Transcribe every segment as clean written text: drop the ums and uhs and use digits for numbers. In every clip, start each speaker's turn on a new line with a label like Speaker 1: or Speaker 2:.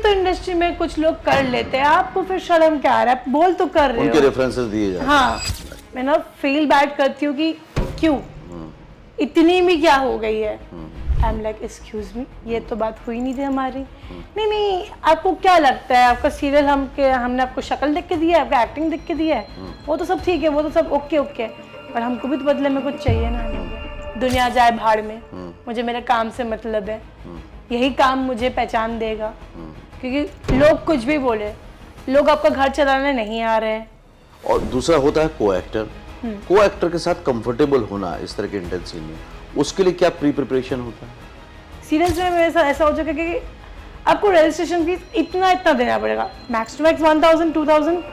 Speaker 1: तो इंडस्ट्री में कुछ लोग कर लेते हैं, आपको फिर शर्म क्या आ रहा है, बोल तो कर रहे हो।
Speaker 2: उनके रेफरेंसेस दिए जाते हैं।
Speaker 1: हाँ, मैं ना फील बैड करती हूँ कि क्यों इतनी भी क्या हो गई है। आई एम लाइक एक्सक्यूज मी, ये तो बात हुई नहीं थी हमारी। नहीं, आपको क्या लगता है, आपका सीरियल हमने आपको शक्ल देख के दिया है, आपका एक्टिंग देख के दिया है, वो तो सब ठीक है, वो तो सब ओके, पर हमको भी तो बदले में कुछ चाहिए ना। दुनिया जाए भाड़ में, मुझे मेरे काम से मतलब है, यही काम मुझे पहचान देगा। क्योंकि लोग कुछ भी बोले, लोग आपका घर चलाने नहीं आ रहे हैं।
Speaker 2: और दूसरा होता है को एक्टर के साथ कंफर्टेबल होना इस तरह के इंटेंस सीन में, उसके लिए क्या प्री प्रिपरेशन होता है?
Speaker 1: सीरियस में ऐसा हो चुका है कि आपको रजिस्ट्रेशन फीस इतना देना पड़ेगा, मैक्स टू मैक्स 1000 2000,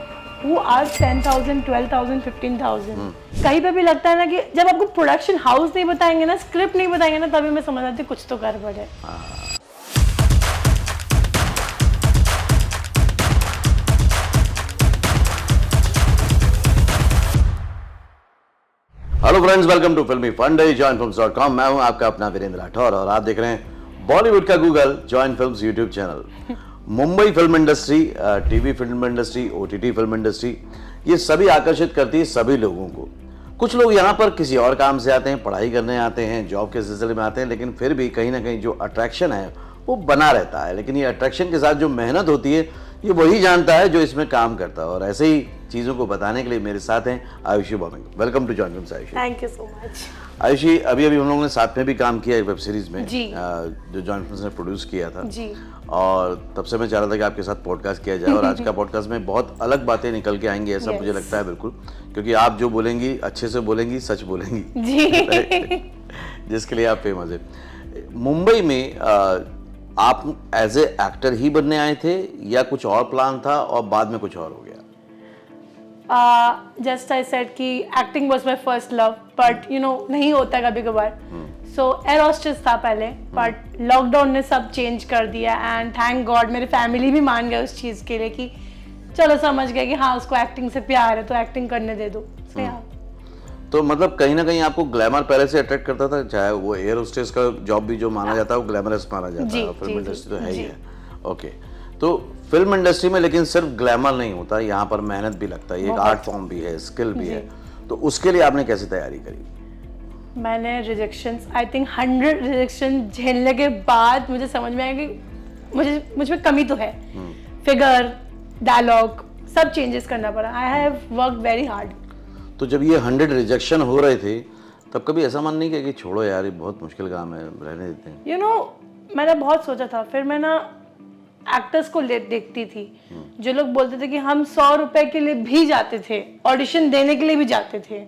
Speaker 1: वो आज 10,000 12,000 15,000। कहीं पे भी लगता है ना कि जब आपको प्रोडक्शन हाउस नहीं बताएंगे ना, स्क्रिप्ट नहीं बताएंगे ना, तभी मैं समझ आती कुछ तो गड़बड़ है।
Speaker 2: हेलो फ्रेंड्स, वेलकम टू फिल्मी फंडे joinfilms.com। मैं हूं आपका अपना वीरेंद्र राठौर और आप देख रहे हैं बॉलीवुड का Google join films YouTube channel. Mumbai film industry, TV film industry, OTT film industry, ये सभी आकर्षित करती है सभी लोगों को। कुछ लोग यहाँ पर किसी और काम से आते हैं, पढ़ाई करने आते हैं, जॉब के सिलसिले में आते हैं, लेकिन फिर भी कहीं ना कहीं जो अट्रैक्शन है वो बना रहता है। लेकिन ये अट्रैक्शन के साथ जो मेहनत होती है ये वही जानता है जो इसमें काम करता है। और ऐसे ही चीज़ों को बताने के लिए मेरे साथ हैं आयुषी बॉबिंग। Welcome to join films Ayushi.
Speaker 1: Thank you so much.
Speaker 2: Ayushi, अभी हम लोगों ने साथ में भी काम किया एक वेब सीरीज में
Speaker 1: जी।
Speaker 2: जो जॉइन फिल्म्स ने प्रोड्यूस किया था
Speaker 1: जी।
Speaker 2: और तब से मैं चाह रहा था कि आपके साथ पॉडकास्ट किया जाए और आज का पॉडकास्ट में बहुत अलग बातें निकल के आएंगी, ऐसा मुझे लगता है। बिल्कुल, क्योंकि आप जो बोलेंगी अच्छे से बोलेंगी, सच बोलेंगी
Speaker 1: जी।
Speaker 2: जिसके लिए आप फेमस है। मुंबई में आप एज ए एक्टर ही बनने आए थे या कुछ और प्लान था और बाद में कुछ और हो गया?
Speaker 1: जस्ट आई सेड कि acting was my first love, but नहीं होता कभी कभार। सो एयर होस्टेस था पहले, बट लॉकडाउन ने सब चेंज कर दिया एंड थैंक गॉड मेरी फैमिली भी मान गए उस चीज़ के लिए कि चलो समझ गए कि हाँ उसको एक्टिंग से प्यार है तो एक्टिंग करने दे दो।
Speaker 2: तो मतलब कहीं ना कहीं आपको ग्लैमर पहले से अट्रैक्ट करता था, चाहे वो एयर होस्टेस का जॉब भी जो माना जाता है वो ग्लैमरस माना जाता है, फिल्म इंडस्ट्री तो है ही है। ओके, तो फिल्म इंडस्ट्री में लेकिन सिर्फ ग्लैमर नहीं होता, यहाँ पर मेहनत भी लगता है, एक आर्ट फॉर्म भी है, स्किल भी है। तो उसके लिए आपने कैसे तैयारी करी?
Speaker 1: मैंने रिजेक्शंस, आई थिंक 100 रिजेक्शन झेलने के बाद मुझे समझ में आया कि मुझ में कमी तो है। फिगर, डायलॉग, सब चेंजेस करना पड़ा। I have worked very hard.
Speaker 2: तो जब ये 100 रिजेक्शन हो रहे थे तब कभी ऐसा मन नहीं किया कि छोड़ो यार ये बहुत मुश्किल काम है, रहने देते हैं?
Speaker 1: मैंने बहुत सोचा था। फिर मैं ना एक्टर्स को देखती थी जो लोग बोलते थे कि हम 100 रुपए के लिए भी जाते थे, ऑडिशन देने के लिए भी जाते थे।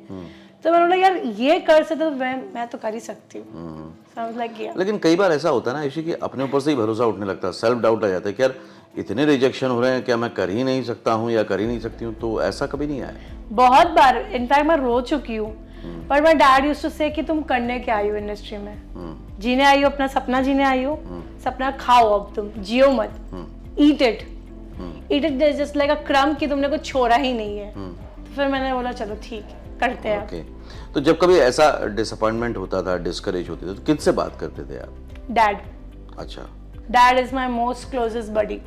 Speaker 1: तो मैंने बोला यार ये कर सकते तो मैं तो कर ही सकती हूँ।
Speaker 2: लेकिन कई बार ऐसा होता है ना इसी कि अपने ऊपर से ही भरोसा उठने लगता है, सेल्फ डाउट आ जाता है कि यार इतने रिजेक्शन हो रहे हैं, क्या मैं कर ही नहीं सकता हूँ या कर ही नहीं सकती हूँ? तो ऐसा कभी नहीं आया?
Speaker 1: बहुत बार, इनफैक्ट मैं रो चुकी हूँ। पर माय डैड यूज्ड टू से कि तुम करने के आई हो इंडस्ट्री में, जीने आई हो, अपना सपना जीने आई हो, सपना खाओ, अब तुम जियो मत, ईट इट जस्ट लाइक अ क्रम कि तुमने कुछ छोड़ा ही नहीं है। तो फिर मैंने बोला चलो ठीक है, करते हैं।
Speaker 2: ओके, तो जब कभी ऐसा डिसअपॉइंटमेंट होता था, डिस्करेज होते थे, तो किससे बात करते थे आप?
Speaker 1: डैड।
Speaker 2: अच्छा।
Speaker 1: Dad is my most closest buddy.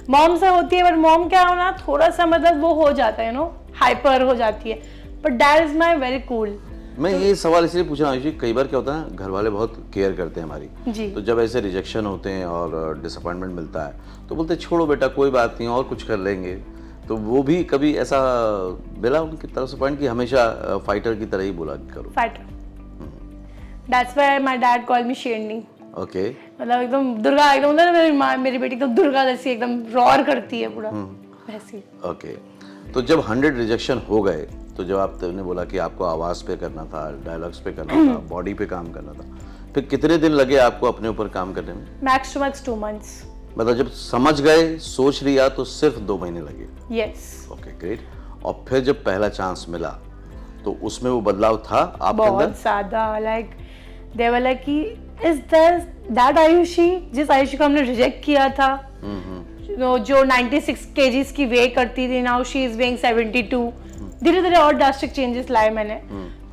Speaker 1: Mom से होती है, बट मॉम क्या होना थोड़ा सा मतलब वो हो जाता है, हाइपर हो जाती है, but dad is my very cool.
Speaker 2: मैं ये सवाल इसलिए पूछ रहा हूँ, कई बार क्या होता है ना, घर वाले बहुत केयर करते हैं हमारी
Speaker 1: जी।
Speaker 2: तो जब ऐसे रिजेक्शन होते हैं और डिसअपॉइंटमेंट मिलता है तो बोलते छोड़ो बेटा कोई बात नहीं और कुछ कर लेंगे। तो वो भी कभी ऐसा मिला उनकी तरफ से पॉइंट कि हमेशा फाइटर की तरह ही बोला करो? Fighter.
Speaker 1: That's why my dad call मी शेरनी।
Speaker 2: ओके,
Speaker 1: मतलब एकदम दुर्गा, एकदम ना मेरी माँ, मेरी बेटी तो दुर्गा जैसी एकदम रॉर करती है पूरा वैसी।
Speaker 2: ओके, तो जब 100 रिजेक्शन हो गए तो जब आपने बोला कि आपको आवाज़ पे करना था, डायलॉग्स पे करना था, बॉडी पे काम करना था, फिर कितने दिन लगे आपको अपने ऊपर काम करने में?
Speaker 1: Max to max 2 months।
Speaker 2: मतलब जब समझ गए, सोच लिया तो सिर्फ 2 महीने लगे?
Speaker 1: यस।
Speaker 2: Okay, great. और फिर जब पहला चांस मिला तो उसमें वो बदलाव था आपके अंदर?
Speaker 1: बहुत ज्यादा। लाइक दे वर लाइक कि इज दैट आयुषी, जिस आयुषी को हमने रिजेक्ट किया था, जो 96 kgs की वे करती थी, नाउ शी इज वेइंग 72। धीरे धीरे और ड्रास्टिक चेंजेस लाए मैंने।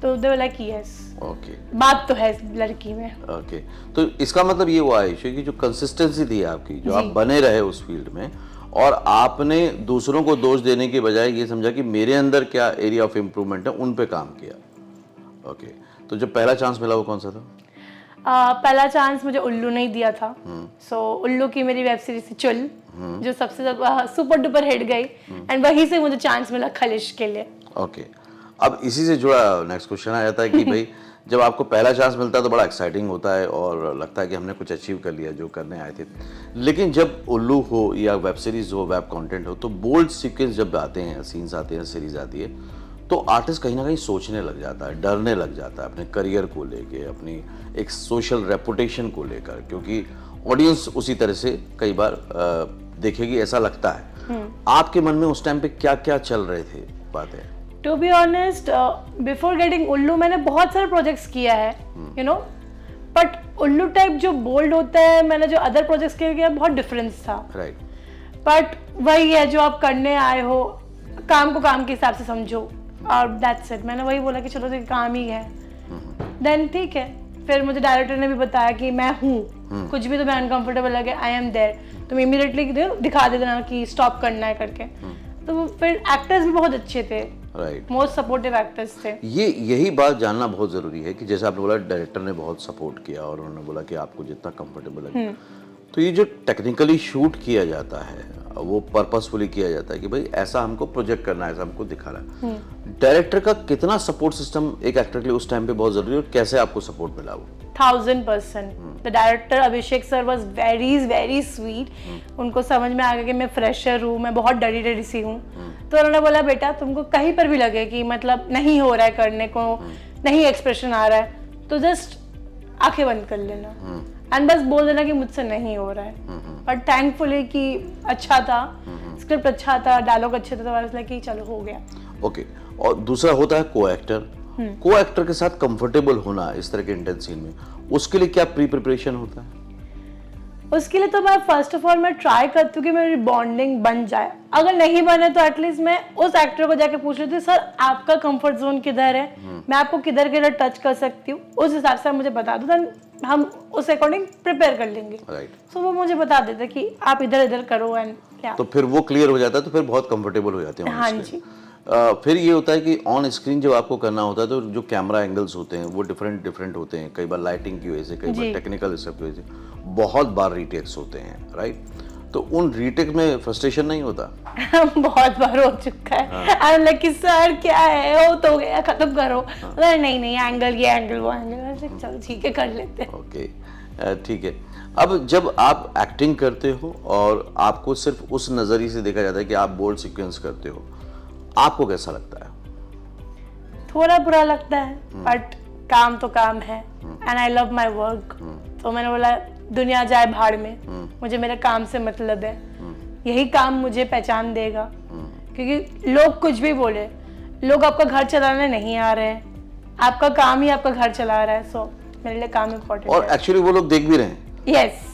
Speaker 1: तो दे वर लाइक यस
Speaker 2: ओके
Speaker 1: बात तो है लड़की में।
Speaker 2: ओके, तो इसका मतलब ये हुआ आयुषी कि जो कंसिस्टेंसी थी आपकी, जो आप बने रहे उस फील्ड में, और आपने दूसरों को दोष देने के बजाय ये समझा कि मेरे अंदर क्या एरिया ऑफ इम्प्रूवमेंट है, उन पे काम किया। ओके, तो जब पहला चांस मिला वो कौन सा था?
Speaker 1: पहला चांस मुझे उल्लू ने ही दिया था। सो उल्लू की मेरी वेब सीरीज थी चुल, जो सबसे ज्यादा सुपर डुपर हिट गई, एंड वहीं से मुझे चांस मिला खलिश के लिए।
Speaker 2: ओके, अब इसी से जुड़ा नेक्स्ट क्वेश्चन आ जाता है कि भाई जब आपको पहला चांस मिलता है तो बड़ा एक्साइटिंग होता है और लगता है कि हमने कुछ अचीव कर लिया जो करने आए थे, लेकिन जब उल्लू हो या वेब सीरीज हो, वेब कंटेंट हो, तो बोल्ड सीक्वेंस जब आते हैं, सीन्स आते हैं, सीरीज आती है, तो आर्टिस्ट कहीं ना कहीं सोचने लग जाता है, डरने लग जाता है अपने करियर को लेके, अपनी एक सोशल रेपुटेशन को लेकर, क्योंकि ऑडियंस उसी तरह से कई बार देखेगी, ऐसा लगता है। आपके मन में उस टाइम पे क्या क्या चल रहे थे बातें?
Speaker 1: To be honest, before getting Ullu मैंने बहुत सारे प्रोजेक्ट्स किया है, you know, but Ullu type जो बोल्ड होता है, मैंने जो अदर प्रोजेक्ट्स किया बहुत डिफरेंस था।
Speaker 2: राइट।
Speaker 1: बट वही है, जो आप करने आए हो, काम को काम के हिसाब से समझो, और दैट्स इट। मैंने वही बोला कि चलो तो काम ही है, देन ठीक है। फिर मुझे डायरेक्टर ने भी बताया कि मैं हूँ, कुछ भी तुम्हें अनकंफर्टेबल लगे, आई एम देयर, तुम इमीडिएटली दिखा देना कि स्टॉप करना है करके। तो फिर एक्टर्स भी बहुत अच्छे थे,
Speaker 2: राइट,
Speaker 1: मोस्ट सपोर्टिव एक्टर्स थे।
Speaker 2: यही बात जानना बहुत जरूरी है कि जैसे आपने बोला डायरेक्टर ने बहुत सपोर्ट किया और उन्होंने बोला कि आपको जितना कंफर्टेबल लगे, तो ये जो टेक्निकली शूट किया जाता है वो पर्पसफुली किया जाता है कि भाई ऐसा हमको प्रोजेक्ट करना है, ऐसा हमको दिखाना है। डायरेक्टर का कितना सपोर्ट सिस्टम एक एक्टर के लिए उस टाइम पे बहुत जरूरी है और कैसे आपको सपोर्ट मिला वो?
Speaker 1: 1000%। The director Abhishek sir was very sweet. उनको समझ में आ गया कि मैं फ्रेशर हूँ, मैं बहुत डरी सी हूँ, तो उन्होंने बोला बेटा तुमको कहीं पर भी लगे कि मतलब नहीं हो रहा है करने को, नहीं एक्सप्रेशन आ रहा है, तो जस्ट आंखें बंद कर लेना एंड बस बोल देना कि मुझसे नहीं हो रहा है। बट थैंकफुली कि अच्छा था, स्क्रिप्ट अच्छा था, डायलॉग अच्छे थे, तो वाज लाइक कि चलो हो गया।
Speaker 2: ओके, और दूसरा होता है को एक्टर के साथ कंफर्टेबल होना इस तरह के इंटेंस सीन में, उसके लिए क्या प्री प्रिपरेशन होता है?
Speaker 1: उसके लिए तो मैं फर्स्ट ऑफ ऑल मैं ट्राई करती हूँ कि मेरी बॉन्डिंग बन जाए। अगर नहीं बने तो एटलीस्ट मैं उस एक्टर को जाके पूछ लेती हूँ, सर आपका कंफर्ट जोन किधर है, मैं आपको किधर किधर टच कर सकती हूँ, उस हिसाब से आप मुझे बता दो, देन हम उस अकॉर्डिंग प्रिपेयर कर लेंगे।
Speaker 2: राइट।
Speaker 1: सो वो मुझे बता देते कि आप इधर इधर करो एंड क्या,
Speaker 2: तो फिर वो क्लियर हो जाता है, तो फिर बहुत कंफर्टेबल हो जाते हैं।
Speaker 1: हाँ जी।
Speaker 2: फिर ये होता है कि ऑन स्क्रीन जब आपको करना होता है तो जो कैमरा एंगल्स होते हैं वो डिफरेंट होते हैं, कई बार लाइटिंग की वजह से, कई बार टेक्निकल स्टेप की वजह से, बहुत बार रीटेक्स होते हैं, राइट? तो उन रीटेक में फ्रस्ट्रेशन नहीं होता?
Speaker 1: बहुत बार हो चुका है। आई एम लाइक कि सर क्या है, हो तो गया, खत्म करो। नहीं एंगल, ये एंगल, वो एंगल, चलो ठीक है कर लेते हैं।
Speaker 2: ओके, ठीक है। अब जब आप एक्टिंग करते हो और आपको सिर्फ उस नजरिए से देखा जाता है कि आप बोल्ड सीक्वेंस करते हो, आपको कैसा लगता है?
Speaker 1: थोड़ा बुरा लगता है, बट काम तो काम है and I love my work. तो मैंने बोला दुनिया जाए भाड़ में, मुझे मेरे काम से मतलब है, यही काम मुझे पहचान देगा। क्योंकि लोग कुछ भी बोले, लोग आपका घर चलाने नहीं आ रहे हैं, आपका काम ही आपका घर चला रहा है। सो मेरे लिए काम इम्पोर्टेंट है।
Speaker 2: और एक्चुअली वो लोग देख भी रहे हैं।
Speaker 1: Yes,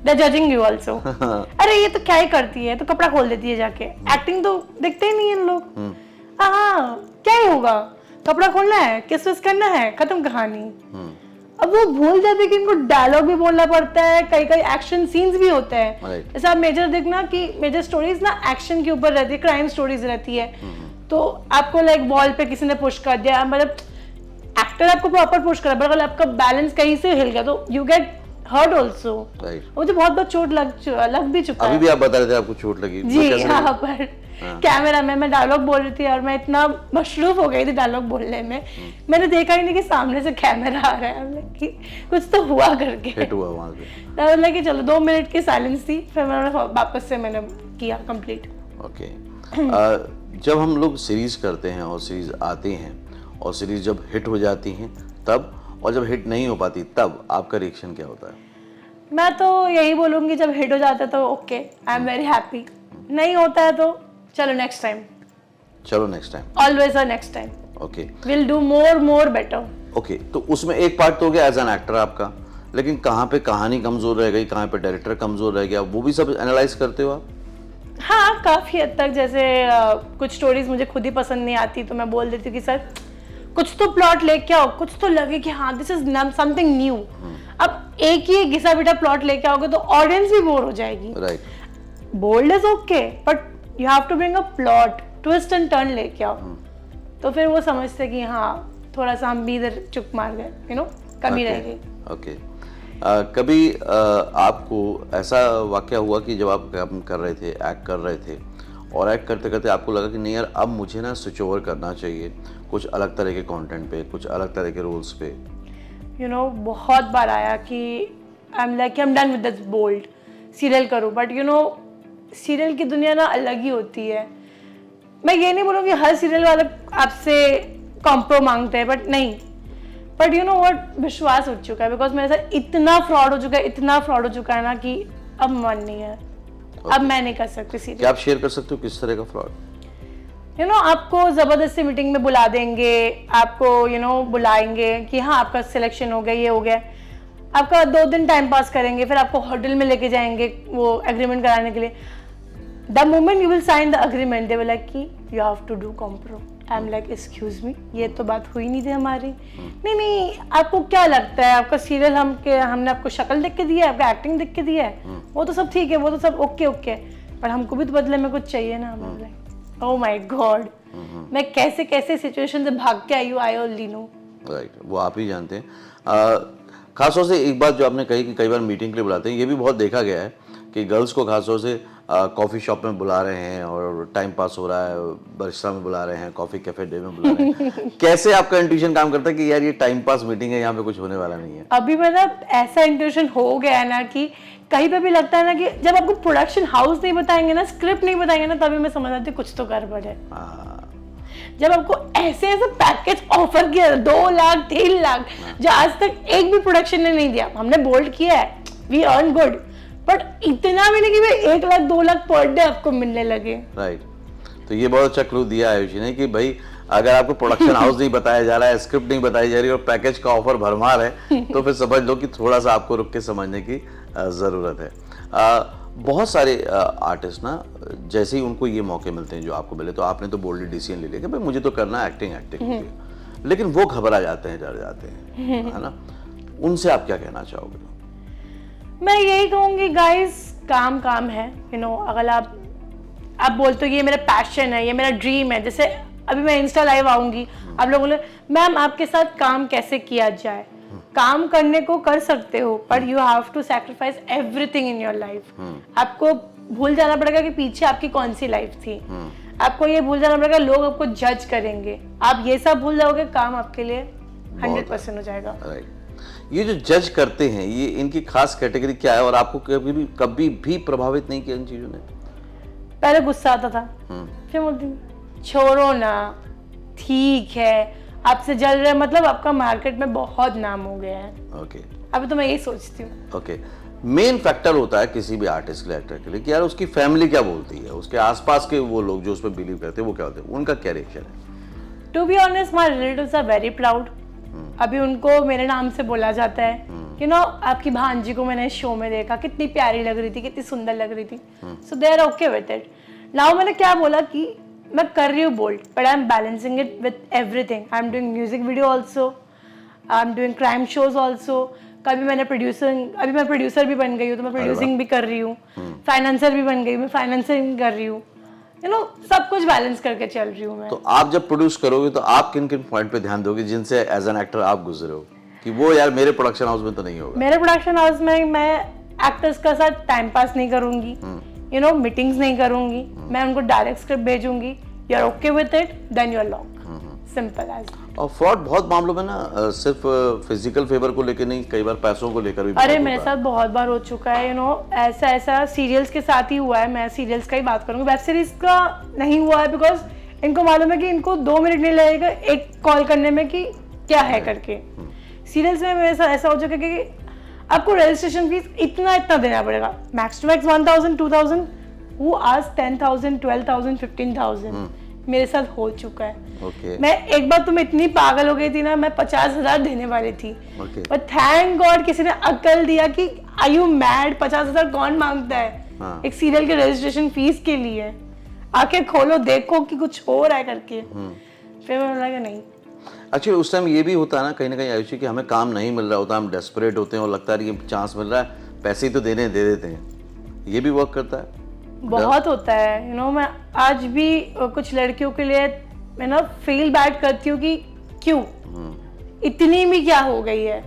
Speaker 1: they judging you also. अरे ये तो क्या ही करती है, तो कपड़ा खोल देती है जाके, एक्टिंग तो देखते ही नहीं है लोग। हाँ, क्या ही होगा, कपड़ा खोलना है, किस करना है, खत्म कहानी। अब वो भूल जाते कि इनको डायलॉग भी बोलना पड़ता है, कई एक्शन सीन्स भी होते हैं। जैसे आप मेजर देखना कि मेजर स्टोरीज ना एक्शन के ऊपर रहती है, क्राइम स्टोरीज रहती है। तो आपको लाइक वॉल पे किसी ने पुश कर दिया, मतलब एक्टर आपको प्रॉपर पुश कर रहा है, अगर आपका बैलेंस कहीं से हिल गया तो यू गेट हर्ट ऑल्सो। मुझे बहुत बार चोट लग भी चुका है।
Speaker 2: अभी भी आप बता रहे थे आपको चोट लगी
Speaker 1: जी, यहाँ पर कैमरा में मैं डायलॉग बोल रही थी और मैं इतना मशरूफ हो गई थी डायलॉग बोलने में, मैंने देखा ही नहीं कि सामने से कैमरा आ रहा है, कि कुछ तो हुआ करके
Speaker 2: हिट हुआ वहां पे।
Speaker 1: मतलब कि चलो 2 मिनट की साइलेंस थी, फिर मैंने वापस से मैंने किया कंप्लीट।
Speaker 2: ओके, जब हम लोग सीरीज करते हैं और सीरीज आती हैं और सीरीज जब हिट हो जाती हैं तब, और जब हिट नहीं हो पाती तब आपका रिएक्शन क्या होता है? मैं
Speaker 1: तो यही बोलूंगी जब हिट हो जाता है तो okay, I am very happy. नहीं होता है तो चलो next time, always a next time. Okay, will do more better.
Speaker 2: Okay, तो उसमें एक पार्ट तो हो गया एज एन एक्टर आपका, लेकिन कहाँ पे कहानी कमजोर रह गई, कहाँ पे डायरेक्टर कमजोर रह गया, वो भी सब एनालाइज करते हो आप?
Speaker 1: हाँ, काफी हद तक। जैसे कुछ स्टोरीज मुझे खुद ही पसंद नहीं आती तो मैं बोल देती हूँ कि सर कुछ तो प्लॉट लेके आओ, कुछ तो लगे कि हाँ दिस इज समथिंग न्यू। अब एक ही घिसा पिटा प्लॉट लेके आओगे तो ऑडियंस भी बोर हो जाएगी।
Speaker 2: Right.
Speaker 1: Bold is okay but you have to bring a plot, twist and turn लेके आओ। तो फिर वो समझते कि हाँ थोड़ा सा हम भी इधर चुप मार गए, कमी रह गई।
Speaker 2: ओके। कभी आपको ऐसा वाकया हुआ कि जब आप काम कर रहे थे, एक्ट कर रहे थे, और एक्ट करते करते आपको लगा कि नहीं यार अब मुझे ना स्विच ओवर करना चाहिए कुछ अलग तरह के कंटेंट पे, कुछ अलग तरह के रोल्स पे?
Speaker 1: बहुत बार आया कि I am done with this bold, serial करूँ। बट सीरियल की दुनिया ना अलग ही होती है। मैं ये नहीं बोलूँगी हर सीरियल वाले आपसे कॉम्प्रो मांगते हैं, बट नहीं, बट व्हाट, विश्वास उठ चुका है। बिकॉज मेरे साथ इतना फ्रॉड हो चुका है ना कि अब मन नहीं है। अब मैं नहीं कर सकती सीरियल।
Speaker 2: क्या आप शेयर कर सकते हो किस तरह का फ्रॉड?
Speaker 1: आपको जबरदस्ती मीटिंग में बुला देंगे, आपको बुलाएंगे कि हाँ आपका सिलेक्शन हो गया, ये हो गया, आपका 2 दिन टाइम पास करेंगे, फिर आपको होटल में लेके जाएंगे वो एग्रीमेंट कराने के लिए। The moment you will sign the agreement they will like कि you have to do compromise. I am like excuse me, ये तो बात हुई नहीं थी हमारी। नहीं, आपको क्या लगता है आपका सीरियल हमने आपको शक्ल देख के दिया है, आपका एक्टिंग देख के दिया है, वो तो सब ठीक है, वो तो सब ओके, पर हमको भी तो बदले में कुछ चाहिए ना। ओह माय गॉड, मैं कैसे कैसे सिचुएशन से भाग के आई ओनली नो।
Speaker 2: राइट, वो आप ही जानते हैं। खासतौर से एक बात जो आपने कही कि कई बार मीटिंग के लिए बुलाते हैं, ये भी बहुत देखा गया है कि गर्ल्स को खासतौर से कॉफ़ी शॉप में बुला रहे हैं और टाइम पास हो रहा है, बरिस्टा में बुला रहे हैं, कॉफ़ी कैफे डे में बुला रहे हैं। कैसे आपका इंट्यूशन काम करता है कि यार ये टाइम पास मीटिंग है, यहाँ पे कुछ होने वाला नहीं है?
Speaker 1: अभी ऐसा इंट्यूशन हो गया है ना कि कहीं पे भी लगता है ना कि जब आपको प्रोडक्शन हाउस नहीं बताएंगे ना, स्क्रिप्ट नहीं बताएंगे ना, तभी मैं समझ आती हूँ कुछ तो गड़बड़ है। जब आपको ऐसे पैकेज ऑफर किया 2 लाख 3 लाख, जो आज तक एक भी प्रोडक्शन ने नहीं दिया, हमने बोल्ड किया है, वी अर्न गुड, बट इतना भी नहीं कि भाई 1 लाख 2 लाख पर डे आपको मिलने लगे।
Speaker 2: राइट। तो ये बहुत अच्छा क्लू दिया आयुषी ने कि भाई अगर आपको प्रोडक्शन हाउस नहीं बताया जा रहा है, स्क्रिप्ट नहीं बताई जा रही और पैकेज का ऑफर भरमार है, तो फिर समझ लो कि थोड़ा सा आपको रुक के समझने की ज़रूरत है। बहुत सारे आर्टिस्ट ना जैसे ही उनको ये मौके मिलते हैं जो आपको मिले, तो आपने तो बोल्डली डिसीजन ले लिया कि भाई मुझे तो करना है एक्टिंग होती है, लेकिन वो घबरा जाते हैं, डर जाते हैं, है ना? उनसे आप क्या कहना चाहोगे?
Speaker 1: मैं यही कहूँगी गाइस, काम है। अगर आप बोलते हो ये मेरा पैशन है, ये मेरा ड्रीम है, जैसे अभी मैं इंस्टा लाइव आऊंगी, आप लोग बोले मैम आपके साथ काम कैसे किया जाए। काम करने को कर सकते हो, but you have to sacrifice everything in your life. आपको भूल जाना पड़ेगा कि पीछे आपकी कौन सी लाइफ थी। आपको ये भूल जाना पड़ेगा लोग आपको जज करेंगे। आप ये सब भूल जाओगे, काम आपके लिए 100% हो जाएगा।
Speaker 2: ये जो जज करते हैं, ये इनकी खास कैटेगरी क्या है और आपको कभी भी प्रभावित नहीं किया इन चीजों ने?
Speaker 1: पहले गुस्सा आता था, फिर बोलती हूँ छोड़ो ना, ठीक है, आपसे जल रहे मतलब आपका मार्केट में बहुत नाम हो गया है।
Speaker 2: ओके।
Speaker 1: अभी तो मैं यही सोचती हूँ।
Speaker 2: ओके। मेन फैक्टर होता है किसी भी आर्टिस्ट के लिए, एक्टर के लिए, कि यार उसकी फैमिली क्या बोलती है, उसके आसपास के वो लोग जो उस पर बिलीव करते हैं वो क्या होते हैं, उनका क्या रिएक्शन है?
Speaker 1: To be honest, my relatives are very proud. अभी उनको मेरे नाम से बोला जाता है। आपकी भांजी को मैंने शो में देखा, कितनी प्यारी लग रही थी, कितनी सुंदर लग रही थी, so they are okay with it. Now मैंने क्या बोला कि मैं कर रही हूँ bold, but I am balancing it with everything. I am doing music video also, I am doing crime shows also. कभी मैंने अभी मैं प्रोड्यूसर भी बन गई हूँ, तो मैं प्रोड्यूसिंग भी कर रही हूँ, फाइनेंसर भी बन गई, मैं फाइनेंसिंग कर रही हूँ, सब कुछ बैलेंस करके चल रही हूँ मैं।
Speaker 2: तो आप जब प्रोड्यूस करोगे तो आप किन किन पॉइंट पे ध्यान दोगे जिनसे एज एन एक्टर आप गुजरे हो कि वो यार मेरे प्रोडक्शन हाउस में तो नहीं होगा?
Speaker 1: मेरे प्रोडक्शन हाउस में मैं एक्टर्स का साथ टाइम पास नहीं करूंगी, मीटिंग्स नहीं करूंगी, मैं उनको डायरेक्ट स्क्रिप्ट भेजूंगी, you are okay with it, then you are lock, simple as.
Speaker 2: और फ्रॉड बहुत मामलों में ना सिर्फ फिजिकल फेवर को लेकर नहीं, कई बार पैसों को लेकर भी।
Speaker 1: अरे मेरे साथ बहुत बार हो चुका है, ऐसा सीरियल्स के साथ ही हुआ है। मैं सीरियल्स का ही बात करूंगी, वेब सीरीज का नहीं हुआ है, बिकॉज इनको मालूम है कि इनको 2 मिनट नहीं लगेगा एक कॉल करने में कि क्या है करके। सीरियल्स में मेरे साथ ऐसा हो चुका है कि आपको रजिस्ट्रेशन फीस इतना देना पड़ेगा, मैक्स टू मैक्स 1000 2000, वो आज 10,000 12,000 15,000 मेरे साथ हो चुका है। मैं एक बार तो मैं इतनी पागल हो गई थी ना, मैं 50,000 देने वाली थी, पर थैंक गॉड किसी ने अक्ल दिया कि आर यू मैड, 50,000 कौन मांगता है एक सीरियल के रजिस्ट्रेशन फीस के लिए, आके खोलो देखो कि कुछ हो रहा है करके। फिर मैंने लगा नहीं,
Speaker 2: एक्चुअली उस टाइम ये भी होता है ना कहीं आयुषी कि हमें काम नहीं मिल रहा होता, हम डेस्परेट होते हैं और लगता है कि चांस मिल रहा है, पैसे ही तो देने दे देते हैं, ये भी वर्क करता है?
Speaker 1: बहुत होता है मैं आज भी कुछ लड़कियों के लिए मैं ना फील बैड करती हूँ कि क्यों इतनी भी क्या हो गई है।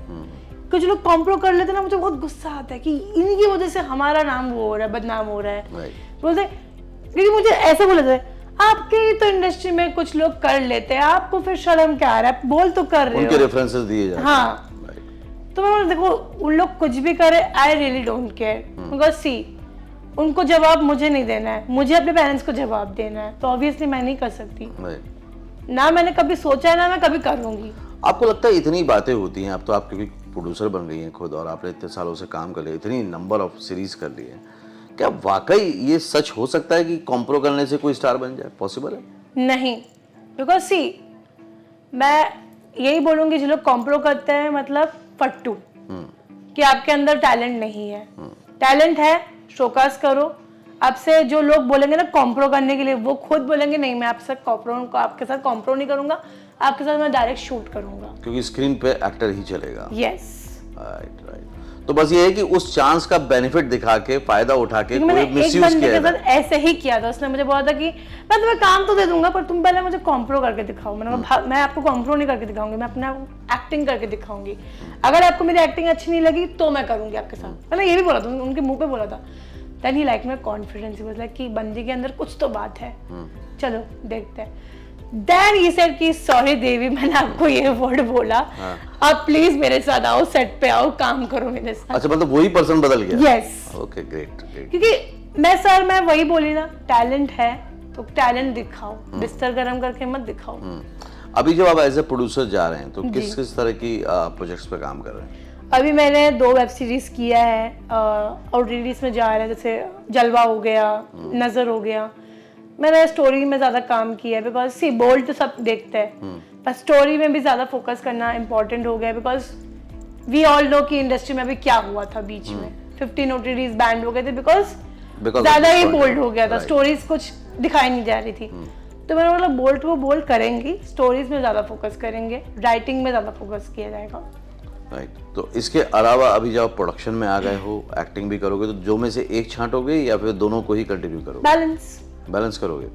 Speaker 1: कुछ लोग कॉम्प्रो कर लेते हैं ना, मुझे बहुत गुस्सा आता है कि इनकी वजह से हमारा नाम वो हो रहा है, बदनाम हो रहा है। बोलते क्योंकि मुझे ऐसे बोला जाता है आपके तो इंडस्ट्री में कुछ लोग कर लेते हैं, आपको फिर शर्म क्या आ रहा है, बोल तो कर रहे हो,
Speaker 2: उनके रेफरेंसेस दिए जाते हैं।
Speaker 1: हाँ, तो मैं देखो उन लोग कुछ भी करे, I really don't care, because see उनको जवाब मुझे नहीं देना है, मुझे अपने पेरेंट्स को जवाब देना है, तो ऑब्वियसली मैं नहीं कर सकती, ना मैंने कभी सोचा है ना मैं कभी करूंगी।
Speaker 2: आपको लगता है इतनी बातें होती हैं, अब तो आप क्योंकि प्रोड्यूसर बन गई हैं खुद और आपने इतने सालों से काम कर लिया, इतनी नंबर ऑफ सीरीज कर ली है, क्या वाकई ये सच हो सकता है कि कॉम्प्रो करने से कोई स्टार बन जाए? पॉसिबल है?
Speaker 1: नहीं, बिकॉज सी मैं यही बोलूंगी जो लोग कॉम्प्रो करते हैं मतलब फट्टू, कि आपके अंदर टैलेंट नहीं है। टैलेंट है, शोकास करो। आपसे जो लोग बोलेंगे ना कॉम्प्रो करने के लिए, वो खुद बोलेंगे नहीं मैं आपके साथ कॉम्प्रो नहीं करूंगा, आपके साथ मैं डायरेक्ट शूट करूंगा,
Speaker 2: क्योंकि स्क्रीन पे एक्टर ही चलेगा।
Speaker 1: Yes,
Speaker 2: right. तो बस ये है कि उस चांस का बेनिफिट दिखा के, फायदा उठा के कोई मिसयूज किया है।
Speaker 1: ऐसे ही किया था उसने, मुझे बोला था कि मैं तुम्हें काम तो दे दूंगा पर तुम पहले मुझे कॉम्प्रो करके दिखाओ। मैंने कहा मैं आपको कॉम्प्रो नहीं करके दिखाऊंगी, मैं अपने एक्टिंग करके दिखाऊंगी, अगर आपको मेरी एक्टिंग अच्छी नहीं लगी तो मैं करूंगी आपके साथ। मैंने ये भी बोला था, उनके मुंह पे बोला था। Then he like my confidence, he was like कि बंदी के अंदर कुछ तो बात है, चलो देखते हैं। देन ही सेड कि सॉरी देवी, मैंने आपको ये वर्ड बोला, आप प्लीज मेरे साथ आओ, सेट पे आओ, काम करो मेरे साथ।
Speaker 2: अच्छा, मतलब वही पर्सन बदल गया?
Speaker 1: यस।
Speaker 2: Okay, great.
Speaker 1: क्योंकि मैं वही बोली ना, टैलेंट है तो टैलेंट दिखाओ, बिस्तर गरम करके मत दिखाओ।
Speaker 2: अभी जब आप एज ए प्रोड्यूसर जा रहे हैं तो किस तरह की प्रोजेक्ट्स पे काम कर रहे हैं?
Speaker 1: अभी मैंने 2 वेब सीरीज किया है और रिलीज में जा रहा है, जैसे जलवा हो गया, नजर हो गया। मैंने स्टोरी में ज्यादा काम किया है, बिकॉज सी बोल्ड तो सब देखते हैं, पर स्टोरी में भी ज्यादा फोकस करना इम्पोर्टेंट हो गया, बिकॉज वी ऑल नो कि इंडस्ट्री में अभी क्या हुआ था बीच में, 15 OTTs बैंड हो गए थे बिकॉज ज्यादा ही बोल्ड हो गया था, स्टोरीज कुछ दिखाई नहीं जा रही थी। तो मैंने बोला बोल्ड को बोल्ड करेंगे, स्टोरीज में ज्यादा फोकस करेंगे, राइटिंग में ज्यादा फोकस किया जाएगा।
Speaker 2: राइट। तो इसके अलावा अभी जब आप प्रोडक्शन में आ गए हो, एक्टिंग भी करोगे, तो जो में से एक छांटोगे या फिर दोनों को ही कंटिन्यू करोगे? बैलेंस करोगे।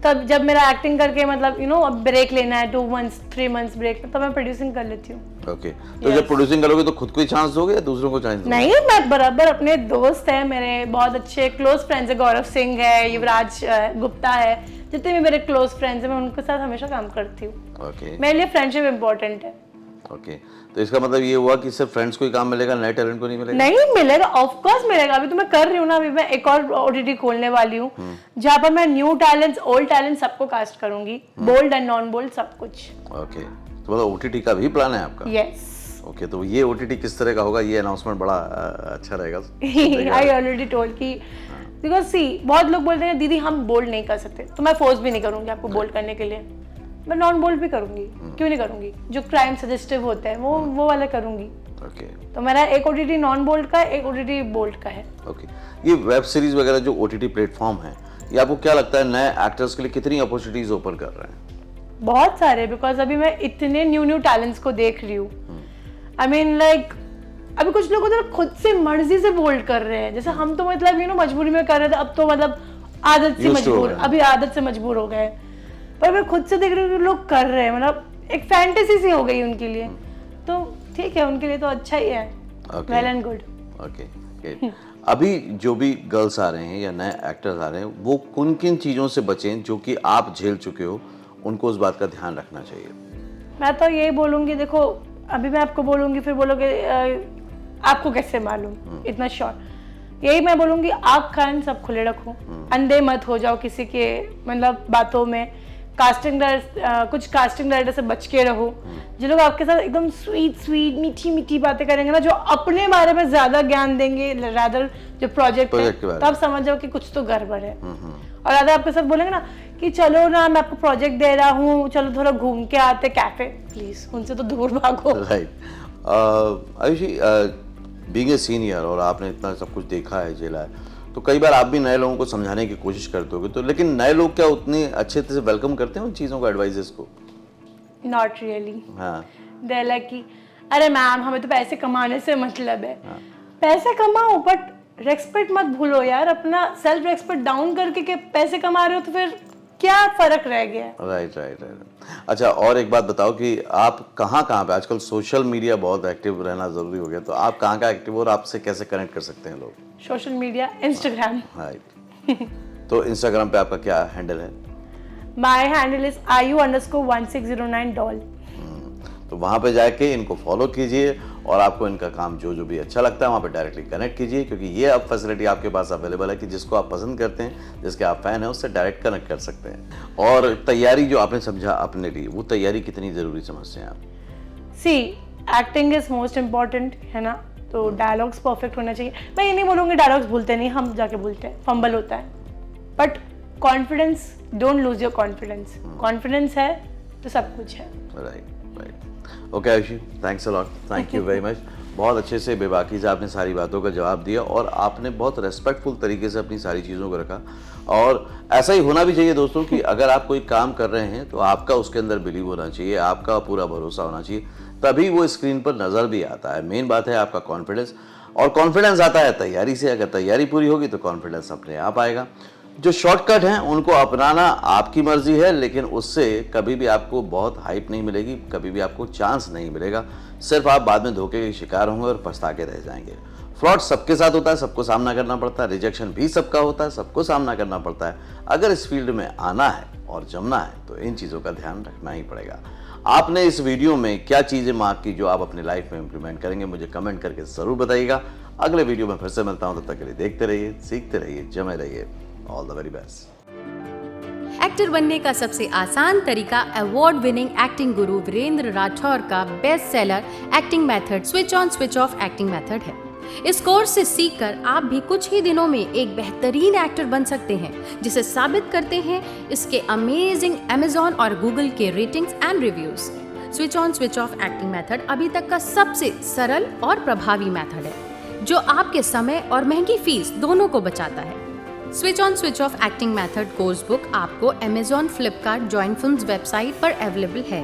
Speaker 1: तब जब मेरा एक्टिंग करके मतलब अब ब्रेक लेना है 2 months 3 months ब्रेक, तो मैं प्रोड्यूसिंग कर लेती हूँ।
Speaker 2: ओके। तो जब प्रोड्यूसिंग करोगे तो खुद को ही चांस दोगे या दूसरों को चांस दोगे?
Speaker 1: नहीं, मैं बराबर, अपने दोस्त हैं मेरे बहुत अच्छे क्लोज फ्रेंड्स है, गौरव सिंह है, युवराज गुप्ता है, जितने भी मेरे क्लोज फ्रेंड्स हैं मैं उनके साथ हमेशा काम करती हूँ।
Speaker 2: ओके।
Speaker 1: मेरे लिए फ्रेंडशिप इम्पोर्टेंट है।
Speaker 2: ओके, तो इसका मतलब ये हुआ कि सिर्फ फ्रेंड्स को ही काम मिलेगा, नए टैलेंट को नहीं मिलेगा?
Speaker 1: नहीं मिलेगा, ऑफ कोर्स मिलेगा। अभी तो मैं कर रही हूँ ना, अभी मैं एक और OTT खोलने वाली हूँ जहाँ पर मैं न्यू टैलेंट्स, ओल्ड टैलेंट सबको कास्ट करूंगी, बोल्ड एंड नॉन बोल्ड सब कुछ।
Speaker 2: ओके, तो मतलब OTT का भी प्लान है आपका?
Speaker 1: यस।
Speaker 2: ओके, तो ये OTT किस तरह का होगा, ये अनाउंसमेंट बड़ा अच्छा रहेगा।
Speaker 1: आई ऑलरेडी टोल्ड कि बिकॉज सी बहुत लोग बोलते हैं दीदी हम बोल्ड नहीं कर सकते, तो मैं फोर्स भी नहीं करूंगी आपको बोल्ड करने के लिए, मैं नॉन बोल्ड भी करूंगी। क्यों नहीं करूंगी? जो क्राइम सजेस्टिव होते हैं वो वाले करूंगी।
Speaker 2: ओके।
Speaker 1: तो मेरा एक OTT नॉन बोल्ड का है, एक OTT बोल्ड का है।
Speaker 2: ओके, ये वेब सीरीज वगैरह जो OTT प्लेटफॉर्म है, ये आपको क्या लगता है नए एक्टर्स के लिए कितनी अपॉर्चुनिटीज ओपन कर रहे हैं?
Speaker 1: बहुत सारे, बिकॉज अभी मैं इतने न्यू टैलेंट्स को देख रही हूँ। आई मीन लाइक अभी कुछ लोग उधर खुद से मर्जी से बोल्ड कर रहे हैं, जैसे हम तो मतलब मजबूरी में कर रहे थे, अब तो मतलब आदत से मजबूर, अभी आदत से मजबूर हो गए, पर मैं खुद से देख रही हूँ लोग कर रहे हैं, मतलब एक फैंटेसी सी हो गई उनके लिए, तो ठीक है, उनके लिए तो अच्छा ही है। Well and good.
Speaker 2: ओके। अभी जो भी गर्ल्स आ रहे हैं या नए एक्टर्स आ रहे हैं, वो किन किन चीज़ों से बचें जो कि आप झेल चुके हो, उनको उस बात का ध्यान रखना चाहिए?
Speaker 1: मैं तो यही बोलूँगी, देखो अभी मैं आपको बोलूँगी फिर बोलोगे आपको कैसे मालूम, इतना शॉर्ट। यही मैं बोलूँगी, आँख कान सब खुले रखो, अंधे मत हो जाओ किसी के मतलब बातों में। कुछ कास्टिंग डायरेक्टर से बच के रहो, जो लोग आपके साथ एकदम स्वीट मीठी बातें करेंगे ना, जो अपने बारे में ज्यादा ज्ञान देंगे रादर जो प्रोजेक्ट है, तब समझ जाओ कि कुछ तो गड़बड़ है। और अगर आपके साथ बोलेंगे ना कि चलो ना मैं आपको प्रोजेक्ट दे रहा हूँ, चलो थोड़ा घूम के आते कैफे, प्लीज उनसे तो दूर भागो।
Speaker 2: Right. Ayushi, being a senior और आपने इतना सब कुछ देखा है, झेला है, तो कई बार आप भी नए लोगों को समझाने की कोशिश करते होगे, तो लेकिन नए लोग क्या उतने अच्छे से वेलकम करते हैं उन चीज़ों को, एडवाइजेस को?
Speaker 1: Not really.
Speaker 2: हाँ
Speaker 1: दे लाइक कि अरे मैम हमें तो पैसे कमाने से मतलब है। पैसे कमाओ बट रेस्पेक्ट मत भूलो यार, अपना सेल्फ रेस्पेक्ट डाउन करके के पैसे कमा रहे हो तो फिर क्या फर्क रह गया।
Speaker 2: Right right right. अच्छा और एक बात बताओ कि आप कहाँ पे, आजकल सोशल मीडिया बहुत एक्टिव रहना जरूरी हो गया, तो आप कहाँ एक्टिव हो और आपसे कैसे कनेक्ट कर सकते हैं लोग?
Speaker 1: Social media, Instagram.
Speaker 2: राइट। तो इंस्टाग्राम पे आपका क्या हैंडल है?
Speaker 1: माई हैंडल इज IU_1609
Speaker 2: तो वहाँ पे जाके इनको फॉलो कीजिए और आपको इनका काम जो भी अच्छा लगता है वहाँ पे डायरेक्टली कनेक्ट कीजिए, क्योंकि ये अब फैसिलिटी आपके पास अवेलेबल है कि जिसको आप पसंद करते हैं, जिसके आप फैन हैं, उससे डायरेक्ट कनेक्ट कर सकते हैं। और तैयारी जो आपने समझा अपने लिए, वो तैयारी कितनी ज़रूरी समझते हैं आप?
Speaker 1: सी एक्टिंग इज मोस्ट इम्पॉर्टेंट है ना, तो डायलॉग्स परफेक्ट होना चाहिए। मैं ये नहीं बोलूँगी डायलॉग्स भूलते नहीं, हम जाके बोलते हैं, फंबल होता है, but confidence, don't lose your confidence. Confidence है तो सब कुछ है।
Speaker 2: Right right. Okay Ayushi, thanks a lot, thank you very much. बहुत अच्छे से बेबाकी से आपने सारी बातों का जवाब दिया और आपने बहुत रेस्पेक्टफुल तरीके से अपनी सारी चीज़ों को रखा, और ऐसा ही होना भी चाहिए दोस्तों कि अगर आप कोई काम कर रहे हैं तो आपका उसके अंदर बिलीव होना चाहिए, आपका पूरा भरोसा होना चाहिए, तभी वो स्क्रीन पर नज़र भी आता है। मेन बात है आपका कॉन्फिडेंस, और कॉन्फिडेंस आता है तैयारी से। अगर तैयारी पूरी होगी तो कॉन्फिडेंस अपने आप आएगा। जो शॉर्टकट हैं उनको अपनाना आपकी मर्जी है, लेकिन उससे कभी भी आपको बहुत हाइप नहीं मिलेगी, कभी भी आपको चांस नहीं मिलेगा। सिर्फ आप बाद में धोखे के शिकार होंगे और पछता के रह जाएंगे। फ्रॉड सबके साथ होता है, सबको सामना करना पड़ता है, रिजेक्शन भी सबका होता है, सबको सामना करना पड़ता है। अगर इस फील्ड में आना है और जमना है तो इन चीज़ों का ध्यान रखना ही पड़ेगा। आपने इस वीडियो में क्या चीज़ें मार्क की जो आप अपनी लाइफ में इंप्लीमेंट करेंगे, मुझे कमेंट करके ज़रूर बताइएगा। अगले वीडियो में फिर से मिलता हूँ, तब तक के लिए देखते रहिए, सीखते रहिए, जमे रहिए। All the very best.
Speaker 3: Actor बनने का सबसे आसान तरीका अवार्ड विनिंग एक्टिंग गुरु वीरेंद्र राठौर का best seller acting method switch on switch off acting method है। इस कोर्स से सीखकर आप भी कुछ ही दिनों में एक बेहतरीन एक्टर बन सकते हैं, जिसे साबित करते हैं इसके अमेजिंग Amazon और Google के ratings and reviews. Switch on switch off acting method अभी तक का सबसे सरल और प्रभावी मेथड है, जो आपके समय और महंगी फीस दोनों को बचाता है। Switch on switch off acting method course book आपको Amazon, Flipkart, join films website पर अवेलेबल है।